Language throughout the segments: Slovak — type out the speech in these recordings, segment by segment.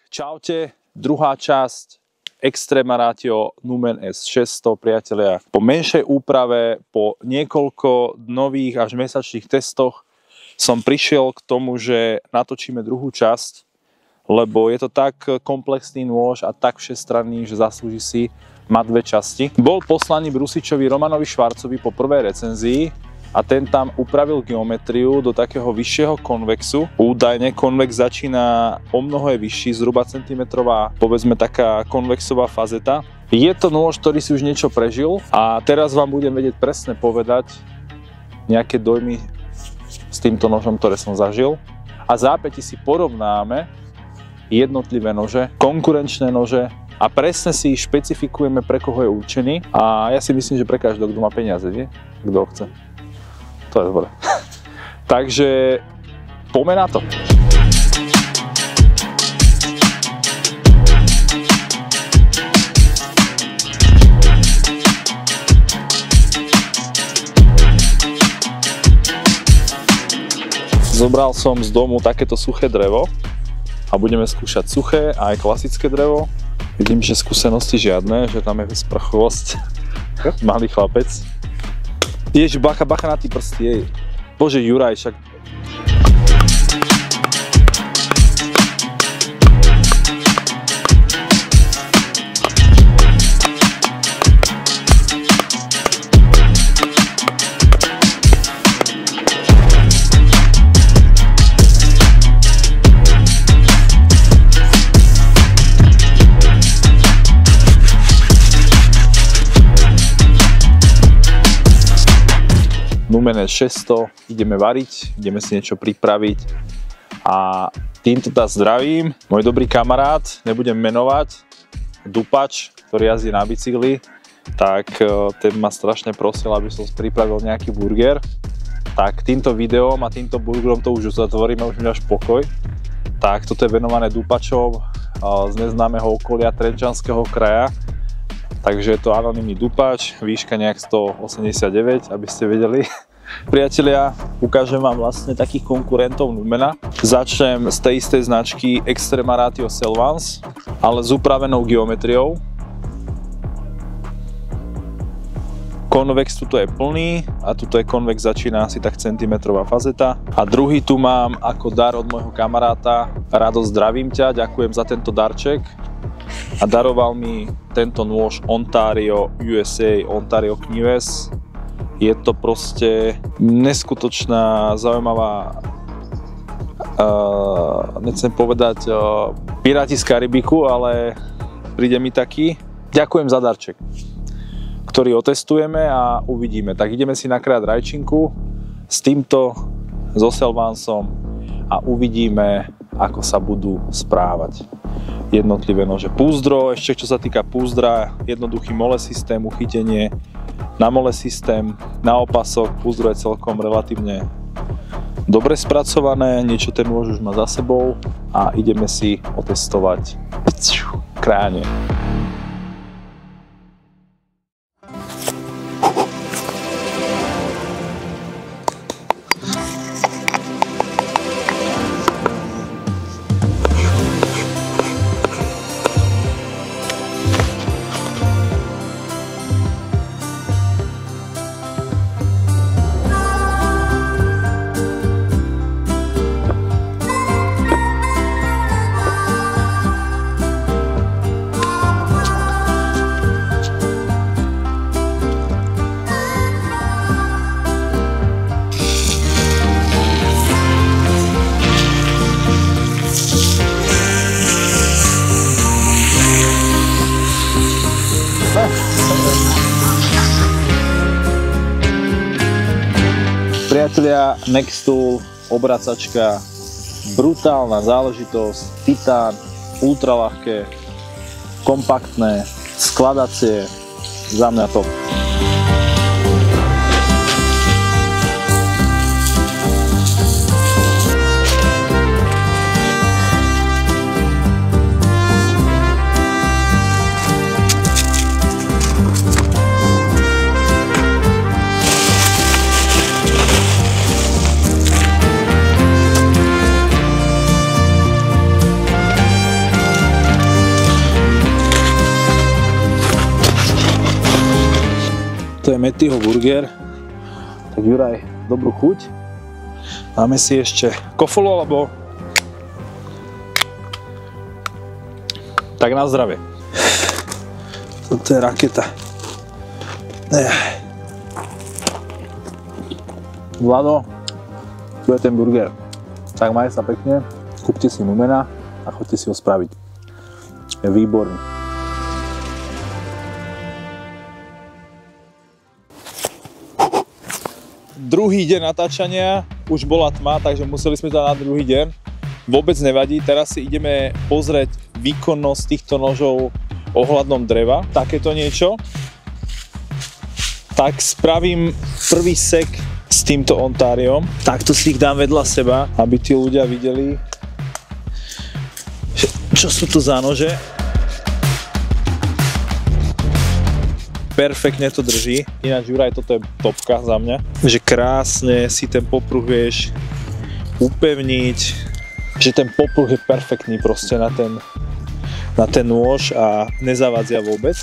Čaute, druhá časť Extrema Ratio Numen S600, priatelia. Po menšej úprave, po niekoľko nových až mesačných testoch som prišiel k tomu, že natočíme druhú časť, lebo je to tak komplexný nôž a tak všestranný, že zaslúži si mať dve časti. Bol poslaný Brusičovi Romanovi Švarcovi po prvej recenzii a ten tam upravil geometriu do takého vyššieho konvexu. Údajne konvex začína o mnoho vyšší, zhruba centimetrová, povedzme taká konvexová fazeta. Je to nôž, ktorý si už niečo prežil a teraz vám budem vedieť presne povedať nejaké dojmy s týmto nožom, ktoré som zažil. A v zápäti si porovnáme jednotlivé nože, konkurenčné nože a presne si špecifikujeme, pre koho je určený. A ja si myslím, že pre každého, kto má peniaze, nie? Kto chce. To je dobre. Takže poďme na to. Zobral som z domu takéto suché drevo a budeme skúšať suché a aj klasické drevo. Vidím, že skúsenosti žiadne, že tam je sprchovosť. Malý chlapec. Ježiš, bacha na tí prsty, jej. Bože, Juraj, však... Numen S600, ideme variť, ideme si niečo pripraviť a týmto tá zdravím. Môj dobrý kamarát, nebudem menovať, Dupač, ktorý jazdí na bicykli, tak ten ma strašne prosil, aby som pripravil nejaký burger. Tak týmto videom a týmto burgerom to už uzatvoríme, už mi dáš pokoj. Tak toto je venované Dupačom z neznámeho okolia Trenčanského kraja. Takže je to anonymný Dupač, výška nejak 189, aby ste vedeli. Priatelia, ukážem vám vlastne takých konkurentov Numena. Začnem z tej istej značky Extrema Ratio Selvance, ale s upravenou geometriou. Konvex tuto je plný a tuto je konvex, začína asi tak centimetrová fazeta. A druhý tu mám ako dar od môjho kamaráta. Rado, zdravím ťa, ďakujem za tento darček. A daroval mi tento nôž Ontario USA, Ontario Knives. Je to proste neskutočná, zaujímavá, nechcem povedať Piráti z Karibiku, ale príde mi taký. Ďakujem za darček, ktorý otestujeme a uvidíme. Tak ideme si nakrájať rajčinku s týmto, so Selvanceom a uvidíme, ako sa budú správať jednotlivé nože. Púzdro, ešte čo sa týka púzdra, jednoduchý mole systém, uchytenie na mole systém, na opasok. Púzdro je celkom relatívne dobre spracované, niečo ten nôž už má za sebou a ideme si otestovať krájanie. Priatelia, Nextool, obracačka, brutálna záležitosť, titán, ultraľahké, kompaktné, skladacie, za mňa top. Toto je Mattyho burger. Tak Juraj, dobrú chuť. Máme si ešte kofolu, alebo... Tak na zdravie. Toto je raketa. Vlado, tu je ten burger. Tak majte sa pekne, kúpte si Numena a choďte si ho spraviť. Je výborný. Druhý deň natáčania, už bola tma, takže museli sme to na druhý deň. Vôbec nevadí, teraz si ideme pozrieť výkonnosť týchto nožov ohľadom dreva. Takéto niečo. Tak spravím prvý sek s týmto Ontariom. Takto si ich dám vedľa seba, aby tí ľudia videli, čo sú to za nože. Perfektne to drží. Ináč Juraj, toto je topka za mňa. Že krásne si ten popruh vieš upevniť. Že ten popruh je perfektný proste na ten nôž a nezavadzia vôbec.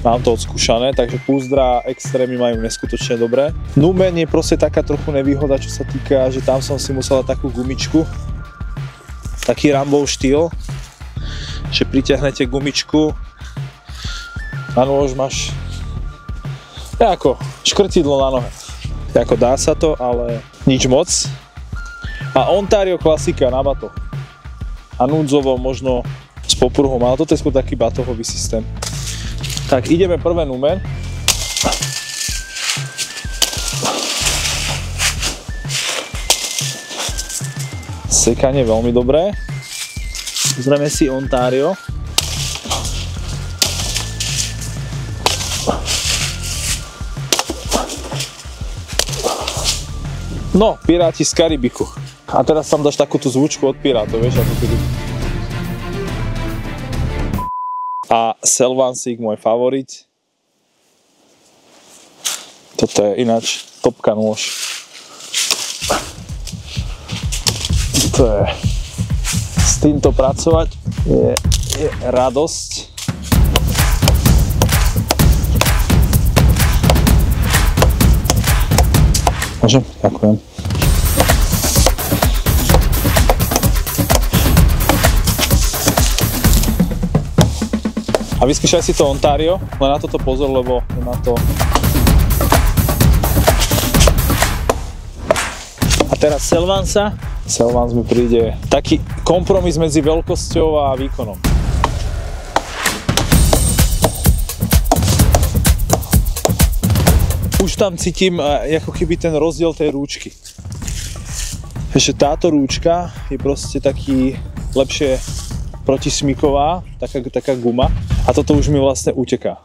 Mám to odskúšané, takže Púzdra extrémy majú neskutočne dobré. Numen je proste taká trochu nevýhoda, čo sa týka, že tam som si musela takú gumičku. Taký Rambov štýl. Že priťahnete gumičku a nôž máš ako škrtidlo na nohe. Ako dá sa to, ale nič moc. A Ontario klasika na batoh. A núdzovo možno s popruhom, ale toto je skôr taký batohový systém. Tak ideme prvé Numen. Sekanie veľmi dobré. Pozrieme si Ontario. No, Piráti z Karibiku. A teraz tam dáš takúto zvučku od Pirátov, vieš, ako kedy. A Selvansík, môj favorit. Toto je ináč topka nôž. To je... S týmto pracovať je radosť. Môžem? Ďakujem. A vyskúšaj si to Ontario, len na toto pozor, lebo na to... A teraz Selvansa. Selvans mi príde taký kompromis medzi veľkosťou a výkonom. Už tam cítim ako keby ten rozdiel tej rúčky. Že táto rúčka je proste taký lepšie protismyková, taká guma. A toto už mi vlastne uteká.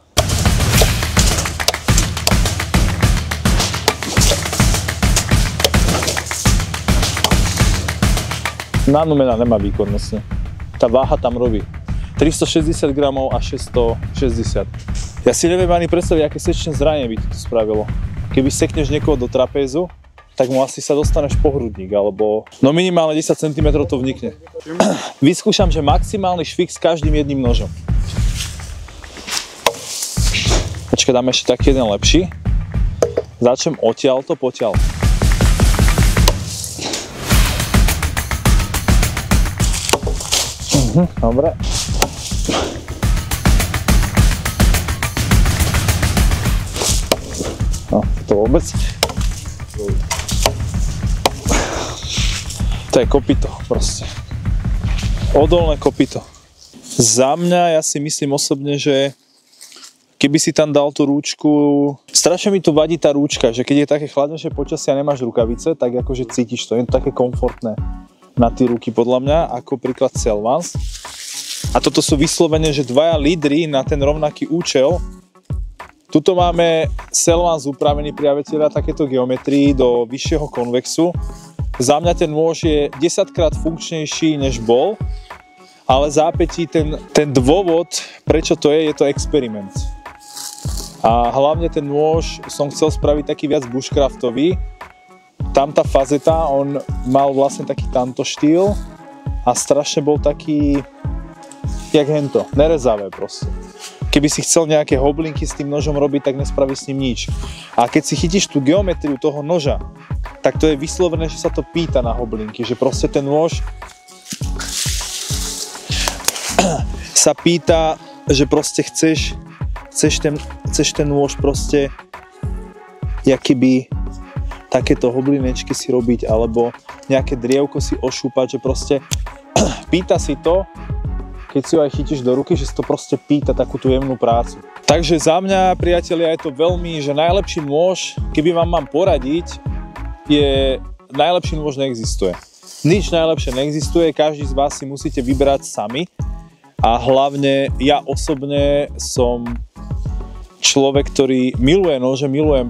Na Numena nemá výkonnostne. Tá váha tam robí 360 gramov a 660. Ja si neviem ani predstaviť, aké sečné zranenie by to spravilo. Keby sekneš niekoho do trapézu, tak mu asi sa dostaneš po hrudník, alebo no minimálne 10 cm to vnikne. Vyskúšam, že maximálny švih s každým jedným nožom. Počkaj, dáme ešte taký jeden lepší. Začnem odtiaľto, potiaľ. Dobre. No, to vôbec. To je kopyto proste. Odolné kopyto. Za mňa, ja si myslím osobne, že keby si tam dal tú rúčku, strašne mi tu vadí tá rúčka, že keď je také chladnejšie počasie a nemáš rukavice, tak akože cítiš to, je to také komfortné na tie ruky podľa mňa, ako príklad Selvans. A toto sú vyslovene, že dvaja lídri na ten rovnaký účel. Tuto máme Selvans upravený priateľa takéto geometrii do vyššieho konvexu. Za mňa ten nôž je 10-krát funkčnejší než bol, ale zápätí ten dôvod, prečo to je to experiment. A hlavne ten nôž som chcel spraviť taký viac bushcraftový. Tam tá fazeta, on mal vlastne taký tamto štýl a strašne bol taký, jak hento, nerezavé proste. Keby si chcel nejaké hoblinky s tým nožom robiť, tak nespravíš s ním nič. A keď si chytíš tú geometriu toho noža, tak to je vyslovené, že sa to pýta na hoblinky, že proste ten nôž sa pýta, že proste chceš ten nôž proste jakoby takéto hoblinečky si robiť, alebo nejaké drievko si ošúpať, že proste pýta si to, keď si ho aj chytíš do ruky, že si to proste pýta takú tú jemnú prácu. Takže za mňa, priatelia, je to veľmi, že najlepší nôž, keby vám mám poradiť, najlepší nôž neexistuje. Nič najlepšie neexistuje, každý z vás si musíte vybrať sami a hlavne ja osobne som človek, ktorý miluje nože, milujem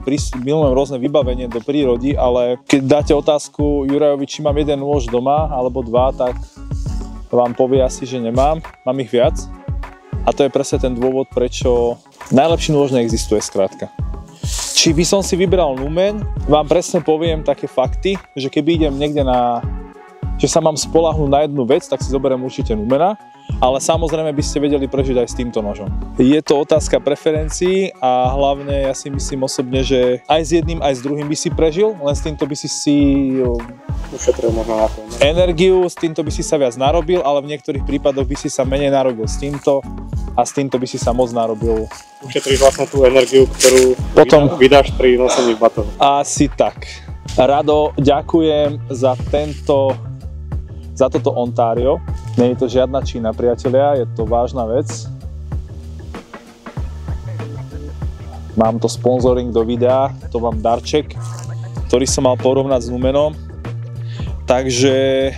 rôzne vybavenie do prírody, ale keď dáte otázku Jurajovi, či mám jeden nôž doma alebo dva, tak vám povie asi, že nemám, mám ich viac. A to je presne ten dôvod, prečo najlepší nôž neexistuje skrátka. Či by som si vybral Numen, vám presne poviem také fakty, že keby idem niekde že sa mám spoľahnúť na jednu vec, tak si zoberiem určite Numena, ale samozrejme by ste vedeli prežiť aj s týmto nožom. Je to otázka preferencií a hlavne ja si myslím osobne, že aj s jedným, aj s druhým by si prežil, len s týmto by si ušetril možno na to energiu, s týmto by si sa viac narobil, ale v niektorých prípadoch by si sa menej narobil s týmto a s týmto by si sa moc narobil. Ušetríš vlastne tú energiu, ktorú potom vydáš pri nosení v batohu. Asi tak. Rado, ďakujem za toto Ontario. Nie je to žiadna Čína, priatelia, je to vážna vec. Mám to sponzoring do videa, to mám darček, ktorý som mal porovnať s Numenom. Takže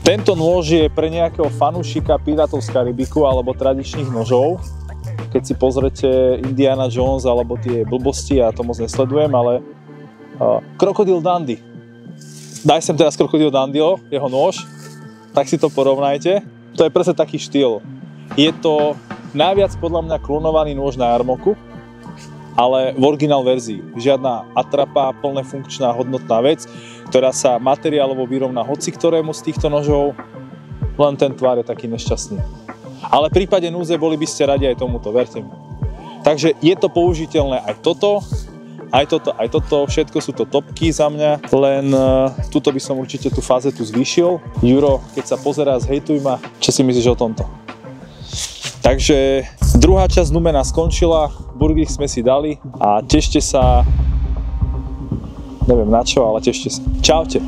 tento nôž je pre nejakého fanúšika pirátov z Karibiku alebo tradičných nožov. Keď si pozrete Indiana Jones alebo tie blbosti, ja to moc nesledujem, ale Crocodile Dundee. Daj sem teraz Crocodile Dundee, jeho nôž, tak si to porovnajte. To je presne taký štýl. Je to najviac podľa mňa klonovaný nôž na jarmoku, ale v originál verzii. Žiadna atrapa, plne funkčná, hodnotná vec, ktorá sa materiálovo vyrovná hoci ktorému z týchto nožov, len ten tvár je taký nešťastný. Ale v prípade núdze boli by ste radi aj tomuto, verte mi. Takže je to použiteľné aj toto, všetko sú to topky za mňa, len tuto by som určite tú fázetu zvýšil. Juro, keď sa pozeráš, hejtuj ma, čo si myslíš o tomto? Takže druhá časť Numena skončila, burgery sme si dali a tešte sa, neviem na čo, ale tešte sa. Čaute.